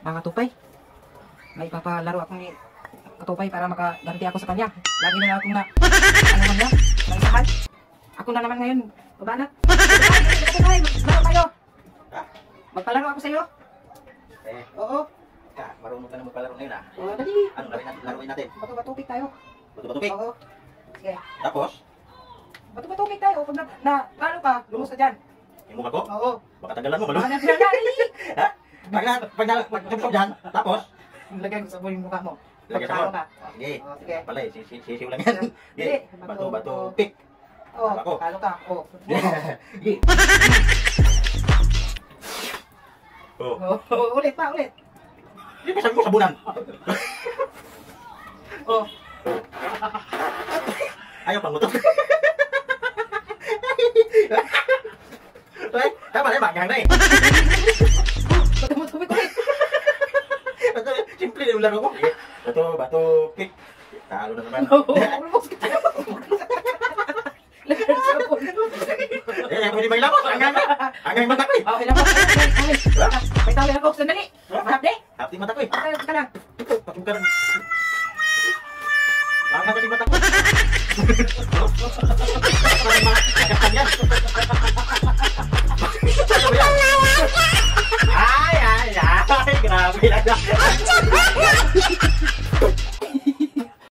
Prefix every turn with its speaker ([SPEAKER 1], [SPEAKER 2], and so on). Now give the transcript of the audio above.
[SPEAKER 1] mga tupay. May papalaro ako ni Katupay para makaganti ako sa kanya. Lagi na akong na, ano man yan, naisahan. Ako na naman ngayon, babanat. Katupay, maglaro tayo. Magpalaro ako sa'yo. Oo.
[SPEAKER 2] Marunong ka na magpalaro ngayon ah.
[SPEAKER 1] Oo, dali.
[SPEAKER 2] Ano laruin natin?
[SPEAKER 1] Bato-batupik tayo.
[SPEAKER 2] Bato-batupik?
[SPEAKER 1] Oo. Sige.
[SPEAKER 2] Tapos?
[SPEAKER 1] Bato-batupik tayo. Pag lalo ka, lumos ka dyan.
[SPEAKER 2] Yung mukha ko?
[SPEAKER 1] Oo.
[SPEAKER 2] Baka tagalan mo, malo?
[SPEAKER 1] Dali.
[SPEAKER 2] Ha? Pag dyan, tapos?
[SPEAKER 1] Lagyan ko sa yung mukha mo.
[SPEAKER 2] Lagyan sa
[SPEAKER 1] Pagkaro
[SPEAKER 2] mo?
[SPEAKER 1] ka.
[SPEAKER 2] Sige.
[SPEAKER 1] Oo, sige.
[SPEAKER 2] Pala eh, sisiw lang yan. Sige. Bato-bato-pik.
[SPEAKER 1] Oo,
[SPEAKER 2] Ako.
[SPEAKER 1] talo ka. Oo.
[SPEAKER 2] Sige.
[SPEAKER 1] Oo, ulit pa, ulit.
[SPEAKER 2] Hindi pa sabi ko sabunan.
[SPEAKER 1] Oo.
[SPEAKER 2] Ayaw pang mutok. Ay, tama na, magang na eh.
[SPEAKER 1] Bato-batupik ulit.
[SPEAKER 2] Simple na yung laro ko. Bato, pik. Talo na naman.
[SPEAKER 1] Oo, lumos ka. Lagyan sa sabon.
[SPEAKER 2] Pwede ba ilapos? Hanggang mata ko eh.
[SPEAKER 1] Okay lang po. May tawin ako. Sandali. Mahapde.
[SPEAKER 2] Hapti mata ko eh.
[SPEAKER 1] Sandali ka lang.
[SPEAKER 2] Patukan. Hanggang kasi mata ko. Ay, grabe lang.